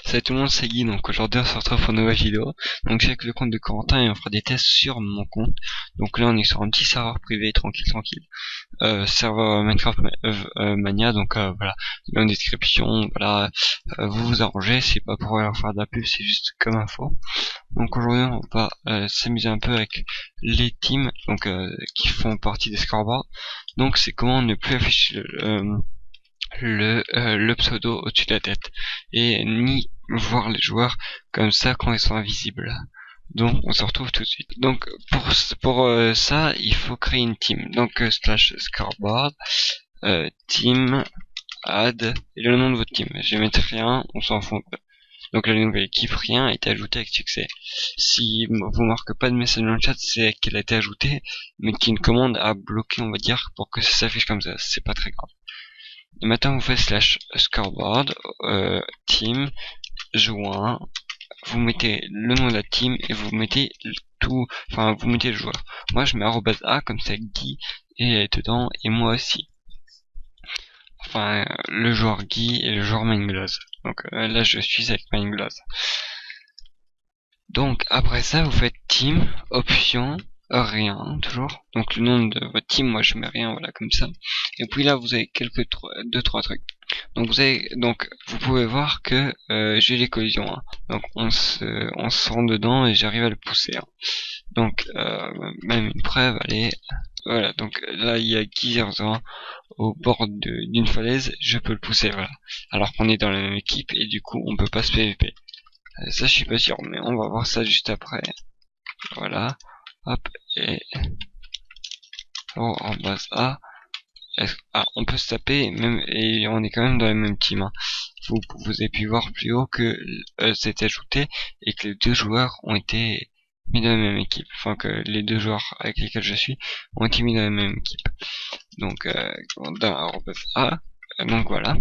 Salut tout le monde, c'est Guy. Donc aujourd'hui on se retrouve pour une nouvelle vidéo. Donc j'ai avec le compte de Corentin et on fera des tests sur mon compte. Donc là on est sur un petit serveur privé, tranquille. Serveur Minecraft Mania. Donc voilà, dans la description. Voilà, vous vous arrangez. C'est pas pour leur faire de la pub, c'est juste comme info. Donc aujourd'hui on va s'amuser un peu avec les teams donc qui font partie des scoreboards. Donc c'est comment ne plus afficher le pseudo au-dessus de la tête et ni voir les joueurs comme ça quand ils sont invisibles. Donc on se retrouve tout de suite. Donc pour ça il faut créer une team. Donc slash scoreboard team add et le nom de votre team. Je vais mettre rien, on s'en fout un peu. Donc la nouvelle équipe rien a été ajoutée avec succès. Si vous marquez pas de message dans le chat, c'est qu'elle a été ajoutée, mais qu'une commande a bloqué, on va dire, pour que ça s'affiche comme ça. C'est pas très grave. Et maintenant vous faites slash scoreboard team joint, vous mettez le nom de la team et vous mettez tout, enfin vous mettez le joueur. Moi je mets @a comme ça Guy est dedans et moi aussi. Enfin le joueur Guy et le joueur Mineglaze. Donc là je suis avec Mineglaze. Donc après ça vous faites team option rien toujours. Donc le nom de votre team, moi je mets rien, voilà comme ça. Et puis là vous avez deux trois trucs. Donc vous pouvez voir que j'ai les collisions. Hein. Donc on se rend dedans et j'arrive à le pousser. Hein. Donc même une preuve, allez. Voilà, donc là il y a Gears au bord d'une falaise, je peux le pousser, voilà. Alors qu'on est dans la même équipe et du coup on peut pas se PVP. Ça je suis pas sûr, mais on va voir ça juste après. Voilà. Hop, et en base A. On peut se taper même et on est quand même dans la même team. Hein. Vous avez pu voir plus haut que c'est ajouté et que les deux joueurs ont été mis dans la même équipe. Enfin que les deux joueurs avec lesquels je suis ont été mis dans la même équipe. Donc dans A. Donc voilà.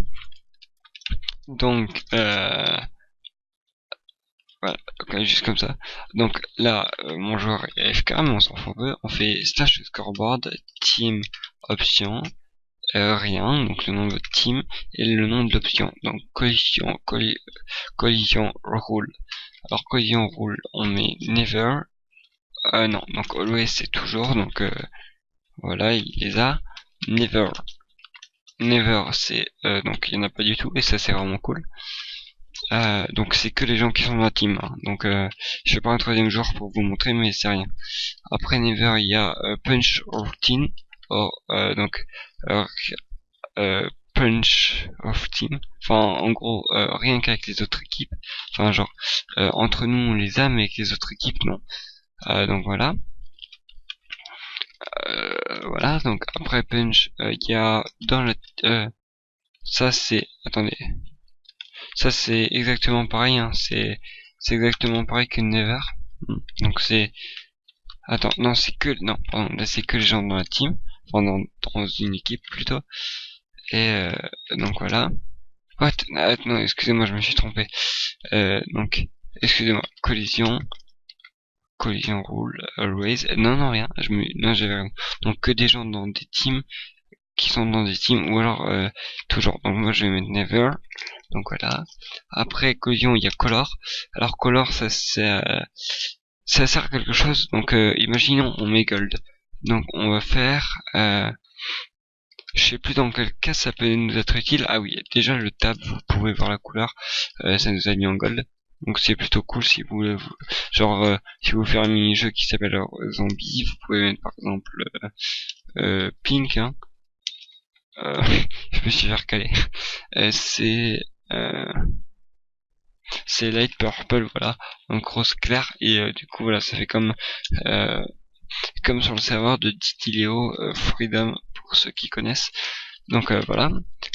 Donc voilà, okay, juste comme ça. Donc là, mon joueur est AFK, mais on s'en fout un peu. On fait slash scoreboard team option. Rien, donc le nom de votre team et le nom de l'option. Donc collision rule. Alors collision rule, on met never. Non, donc always c'est toujours. Donc voilà, il les a. Never. Never c'est donc il y en a pas du tout et ça c'est vraiment cool. Donc c'est que les gens qui sont dans la team. Hein. Donc je fais pas un troisième jour pour vous montrer, mais c'est rien. Après never il y a punch routine. Donc punch of team, enfin en gros rien qu'avec les autres équipes, enfin genre entre nous on les a mais avec les autres équipes non. Donc voilà. Voilà, donc après punch il y a dans le ça c'est attendez, ça c'est exactement pareil, hein. c'est exactement pareil que never. Donc c'est attends, non c'est que non pardon, là c'est que les gens dans la team, enfin dans une équipe plutôt. Et donc voilà. What? Non, excusez-moi, je me suis trompé. Donc, excusez-moi, collision rule, always. Non, rien. Non, j'avais rien. Donc, que des gens dans des teams qui sont dans des teams, ou alors toujours. Donc, moi, je vais mettre never. Donc, voilà. Après, collision, il y a color. Alors, color, ça sert à quelque chose. Donc, imaginons, on met gold. Donc, on va faire... je sais plus dans quel cas ça peut nous être utile. Ah oui, déjà le tab, vous pouvez voir la couleur, ça nous a mis en gold. Donc c'est plutôt cool si vous voulez, genre si vous faites un mini-jeu qui s'appelle zombie, vous pouvez mettre par exemple pink. Hein. Je me suis fait recaler. C'est light purple, voilà, donc rose clair et du coup voilà, ça fait comme sur le serveur de Ditileo Freedom pour ceux qui connaissent. Donc voilà.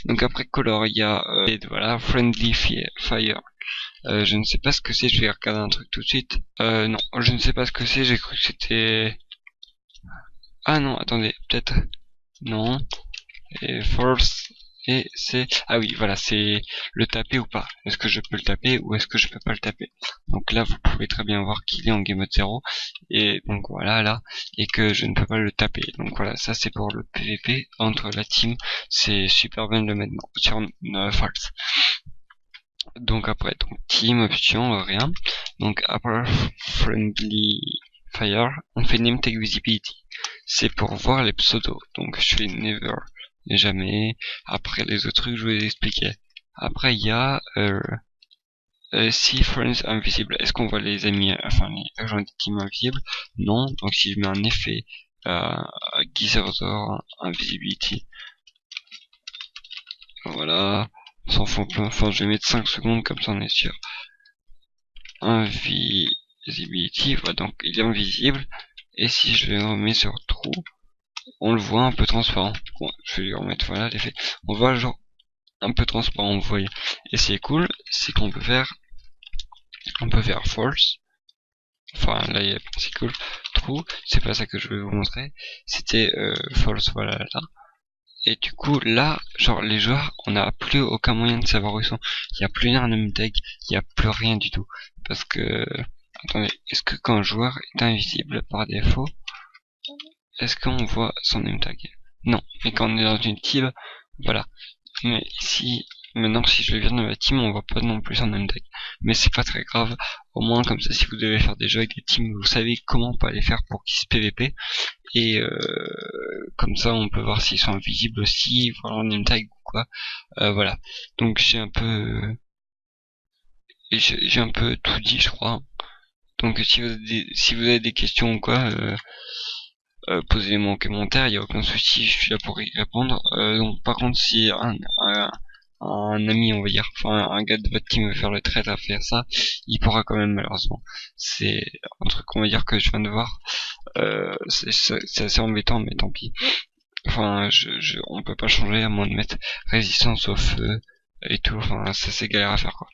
Donc après color, il y a voilà friendly fire. Je ne sais pas ce que c'est. Je vais regarder un truc tout de suite. Non, je ne sais pas ce que c'est. J'ai cru que c'était. Ah non, attendez, peut-être. Non. Et force. Et c'est ah oui voilà, c'est le taper ou pas, est-ce que je peux le taper ou est-ce que je peux pas le taper. Donc là vous pouvez très bien voir qu'il est en game mode 0 et donc voilà là, et que je ne peux pas le taper. Donc voilà, ça c'est pour le PVP entre la team, c'est super bien de le mettre sur false. Donc après, donc team, option, rien. Donc après friendly fire, on fait name tag visibility. C'est pour voir les pseudos. Donc je fais never, jamais. Après les autres trucs, je vais vous expliquer. Après il y a si friends invisible, est-ce qu'on voit les amis, enfin les agents de team invisibles? Non. Donc si je mets un effet Gizerder invisibility, voilà, on s'en fout un peu. Enfin, je vais mettre 5 secondes comme ça on est sûr. Invisibility, voilà, donc il est invisible. Et si je le remets sur true, on le voit un peu transparent. Bon, je vais lui remettre, voilà l'effet. On voit genre un peu transparent, vous voyez. Et c'est cool, c'est qu'on peut faire false. Enfin là, c'est cool. True, c'est pas ça que je vais vous montrer. C'était false, voilà là. Et du coup là, genre les joueurs, on n'a plus aucun moyen de savoir où ils sont. Il n'y a plus un name tag, il n'y a plus rien du tout. Parce que, attendez, est-ce que quand un joueur est invisible par défaut, est-ce qu'on voit son name tag? Non, mais quand on est dans une team, voilà. Mais ici, maintenant si je le vire de ma team, on voit pas non plus son name tag. Mais c'est pas très grave, au moins comme ça si vous devez faire des jeux avec des teams, vous savez comment pas les faire pour qu'ils se PVP. Et comme ça on peut voir s'ils sont invisibles aussi, voir leur name tag ou quoi. Voilà. Donc j'ai un peu tout dit je crois. Donc si vous avez des questions ou quoi, posez-moi en commentaire, il n'y a aucun souci, je suis là pour y répondre. Donc par contre si un ami on va dire, enfin un gars de votre team veut faire le trade à faire ça, il pourra quand même malheureusement. C'est un truc on va dire que je viens de voir. C'est assez embêtant mais tant pis. Enfin on peut pas changer à moins de mettre résistance au feu et tout, enfin ça c'est galère à faire quoi.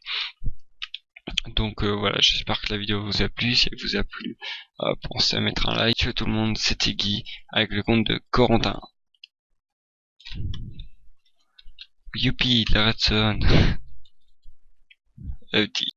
Donc voilà, j'espère que la vidéo vous a plu. Si elle vous a plu, pensez à mettre un like. Ciao tout le monde, c'était Guy avec le compte de Corentin. Youpi, la redstone.